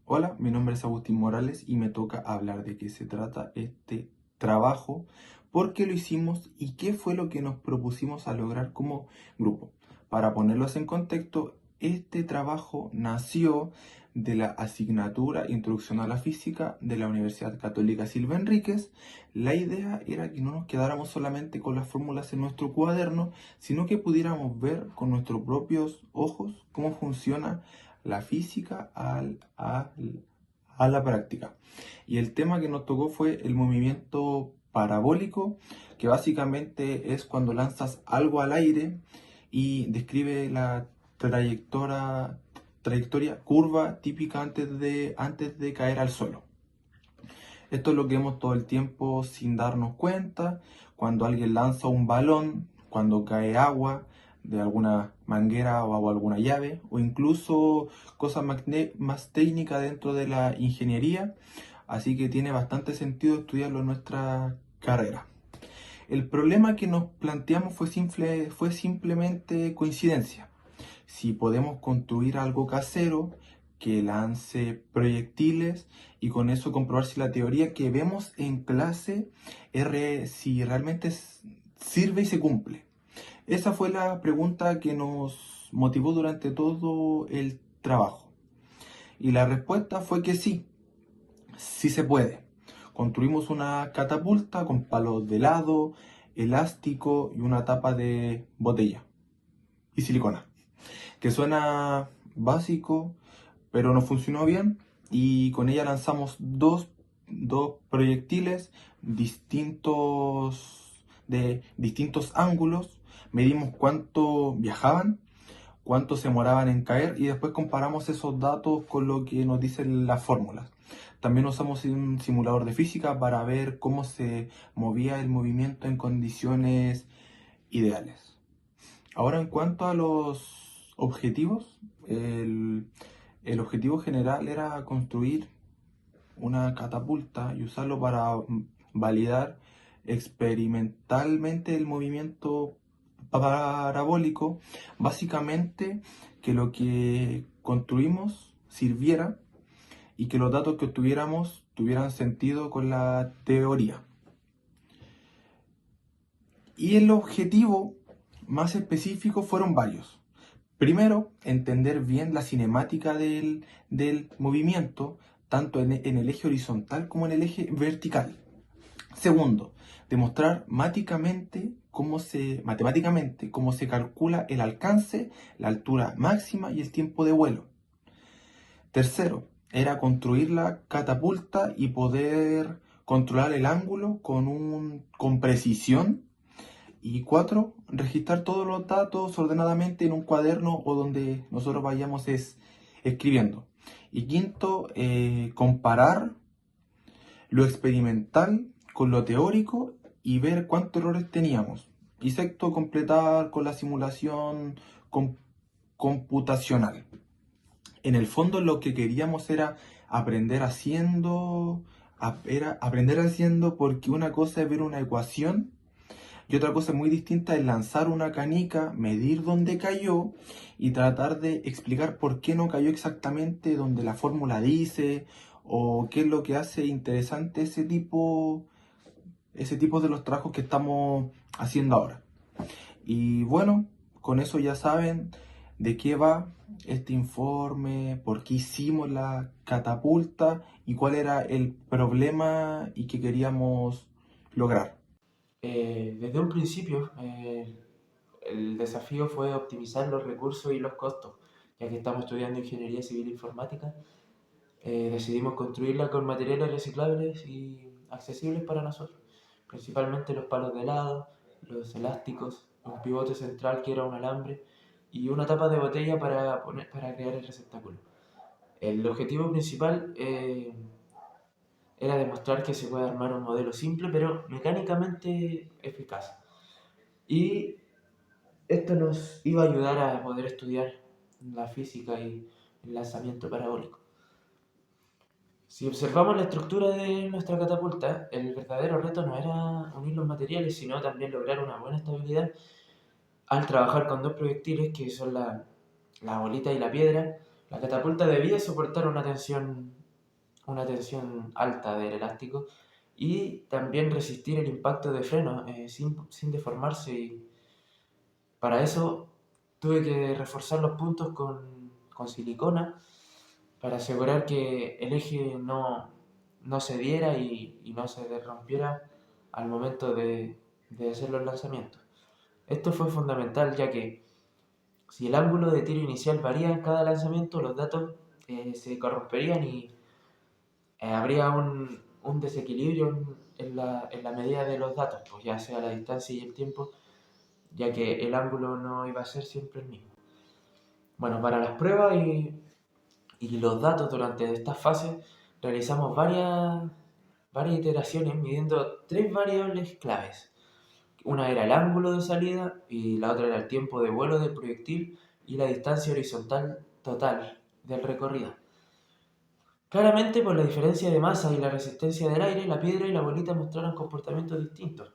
Hola, mi nombre es Agustín Morales y me toca hablar de qué se trata este trabajo, por qué lo hicimos y qué fue lo que nos propusimos a lograr como grupo. Para ponerlos en contexto, este trabajo nació de la asignatura Introducción a la Física de la Universidad Católica Silva Enríquez. La idea era que no nos quedáramos solamente con las fórmulas en nuestro cuaderno, sino que pudiéramos ver con nuestros propios ojos cómo funciona la física a la práctica. Y el tema que nos tocó fue el movimiento parabólico, que básicamente es cuando lanzas algo al aire y describe la trayectoria, trayectoria curva típica antes de caer al suelo. Esto es lo que vemos todo el tiempo sin darnos cuenta, cuando alguien lanza un balón, cuando cae agua de alguna manguera o alguna llave, o incluso cosas más técnicas dentro de la ingeniería, así que tiene bastante sentido estudiarlo en nuestra carrera. El problema que nos planteamos fue simplemente coincidencia. Si podemos construir algo casero que lance proyectiles y con eso comprobar si la teoría que vemos en clase si realmente sirve y se cumple. Esa fue la pregunta que nos motivó durante todo el trabajo. Y la respuesta fue que sí, sí se puede. Construimos una catapulta con palos de lado, elástico y una tapa de botella y silicona, que suena básico, pero no funcionó bien y con ella lanzamos dos proyectiles de distintos ángulos, medimos cuánto viajaban, cuánto se demoraban en caer y después comparamos esos datos con lo que nos dicen las fórmulas. También usamos un simulador de física para ver cómo se movía el movimiento en condiciones ideales. Ahora, en cuanto a los objetivos, el objetivo general era construir una catapulta y usarlo para validar experimentalmente el movimiento parabólico. Básicamente, que lo que construimos sirviera y que los datos que obtuviéramos tuvieran sentido con la teoría. Y el objetivo más específico fueron varios. Primero, entender bien la cinemática del movimiento, tanto en el eje horizontal como en el eje vertical. Segundo, demostrar matemáticamente cómo se calcula el alcance, la altura máxima y el tiempo de vuelo. Tercero, era construir la catapulta y poder controlar el ángulo con precisión. Y cuatro, registrar todos los datos ordenadamente en un cuaderno o donde nosotros vayamos escribiendo. Y quinto, comparar lo experimental con lo teórico y ver cuántos errores teníamos. Y sexto, completar con la simulación computacional. En el fondo lo que queríamos era aprender haciendo, era aprender haciendo, porque una cosa es ver una ecuación y otra cosa muy distinta es lanzar una canica, medir dónde cayó y tratar de explicar por qué no cayó exactamente donde la fórmula dice o qué es lo que hace interesante ese tipo de los trabajos que estamos haciendo ahora. Y bueno, con eso ya saben de qué va este informe, por qué hicimos la catapulta y cuál era el problema y qué queríamos lograr. Desde un principio, el desafío fue optimizar los recursos y los costos, ya que estamos estudiando ingeniería civil e informática. Decidimos construirla con materiales reciclables y accesibles para nosotros, principalmente los palos de helado, los elásticos, un pivote central que era un alambre y una tapa de botella para crear el receptáculo. El objetivo principal era demostrar que se puede armar un modelo simple pero mecánicamente eficaz. Y esto nos iba a ayudar a poder estudiar la física y el lanzamiento parabólico. Si observamos la estructura de nuestra catapulta, el verdadero reto no era unir los materiales, sino también lograr una buena estabilidad al trabajar con dos proyectiles que son la bolita y la piedra, La catapulta debía soportar una tensión alta del elástico y también resistir el impacto de freno sin deformarse. Y para eso tuve que reforzar los puntos con silicona para asegurar que el eje no cediera y no se rompiera al momento de hacer los lanzamientos. Esto fue fundamental ya que si el ángulo de tiro inicial varía en cada lanzamiento, los datos se corromperían y habría un desequilibrio en la medida de los datos, pues ya sea la distancia y el tiempo, ya que el ángulo no iba a ser siempre el mismo. Bueno, para las pruebas y los datos durante esta fase realizamos varias iteraciones midiendo tres variables claves. Una era el ángulo de salida y la otra era el tiempo de vuelo del proyectil y la distancia horizontal total del recorrido. Claramente, por la diferencia de masa y la resistencia del aire, la piedra y la bolita mostraron comportamientos distintos.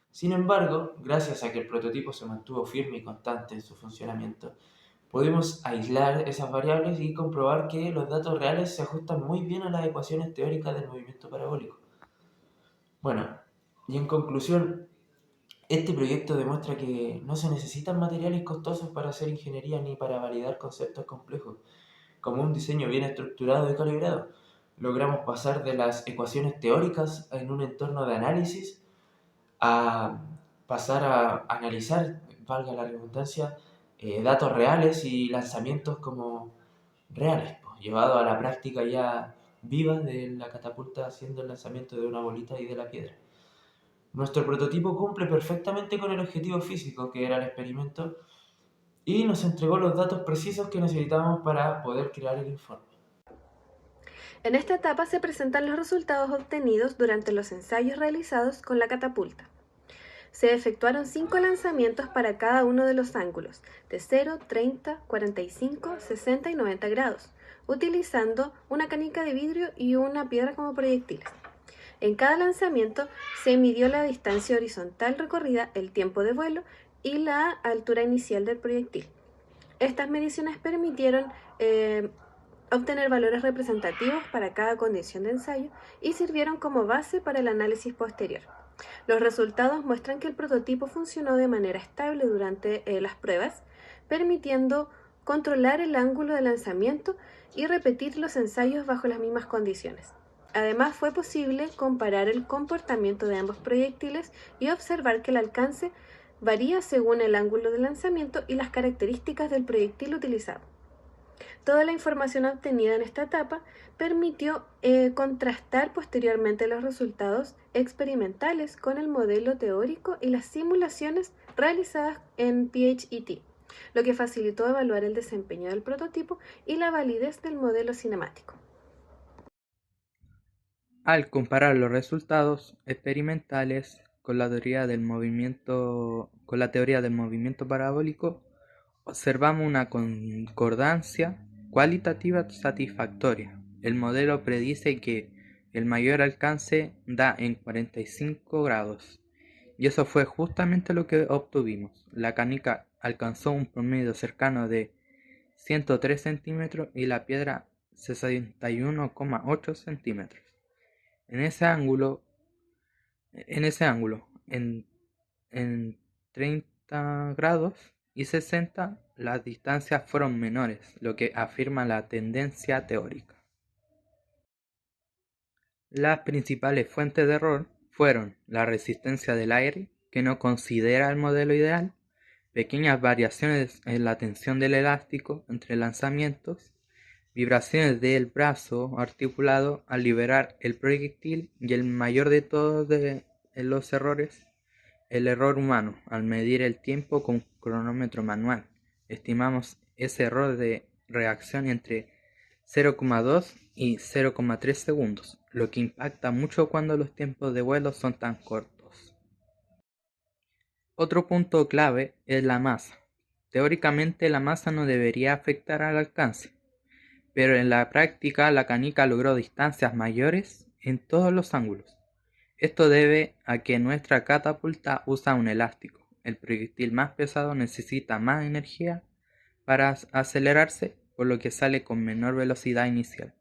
Sin embargo, gracias a que el prototipo se mantuvo firme y constante en su funcionamiento, pudimos aislar esas variables y comprobar que los datos reales se ajustan muy bien a las ecuaciones teóricas del movimiento parabólico. Bueno, y en conclusión, este proyecto demuestra que no se necesitan materiales costosos para hacer ingeniería ni para validar conceptos complejos. Como un diseño bien estructurado y calibrado, logramos pasar de las ecuaciones teóricas en un entorno de análisis a pasar a analizar, valga la redundancia, datos reales y lanzamientos como reales, pues, llevado a la práctica ya viva de la catapulta haciendo el lanzamiento de una bolita y de la piedra. Nuestro prototipo cumple perfectamente con el objetivo físico que era el experimento y nos entregó los datos precisos que necesitábamos para poder crear el informe. En esta etapa se presentan los resultados obtenidos durante los ensayos realizados con la catapulta. Se efectuaron 5 lanzamientos para cada uno de los ángulos, de 0, 30, 45, 60 y 90 grados, utilizando una canica de vidrio y una piedra como proyectiles. En cada lanzamiento se midió la distancia horizontal recorrida, el tiempo de vuelo y la altura inicial del proyectil. Estas mediciones permitieron obtener valores representativos para cada condición de ensayo y sirvieron como base para el análisis posterior. Los resultados muestran que el prototipo funcionó de manera estable durante las pruebas, permitiendo controlar el ángulo de lanzamiento y repetir los ensayos bajo las mismas condiciones. Además, fue posible comparar el comportamiento de ambos proyectiles y observar que el alcance varía según el ángulo de lanzamiento y las características del proyectil utilizado. Toda la información obtenida en esta etapa permitió contrastar posteriormente los resultados experimentales con el modelo teórico y las simulaciones realizadas en PHET, lo que facilitó evaluar el desempeño del prototipo y la validez del modelo cinemático. Al comparar los resultados experimentales con la teoría del movimiento parabólico, observamos una concordancia cualitativa satisfactoria. El modelo predice que el mayor alcance da en 45 grados, y eso fue justamente lo que obtuvimos. La canica alcanzó un promedio cercano de 103 centímetros y la piedra 61,8 centímetros. En ese ángulo, en 30 grados y 60, las distancias fueron menores, lo que afirma la tendencia teórica. Las principales fuentes de error fueron la resistencia del aire, que no considera el modelo ideal, pequeñas variaciones en la tensión del elástico entre lanzamientos, vibraciones del brazo articulado al liberar el proyectil y el mayor de todos los errores, el error humano al medir el tiempo con cronómetro manual. Estimamos ese error de reacción entre 0,2 y 0,3 segundos, lo que impacta mucho cuando los tiempos de vuelo son tan cortos. Otro punto clave es la masa. Teóricamente la masa no debería afectar al alcance, pero en la práctica la canica logró distancias mayores en todos los ángulos. Esto debe a que nuestra catapulta usa un elástico. El proyectil más pesado necesita más energía para acelerarse por lo que sale con menor velocidad inicial.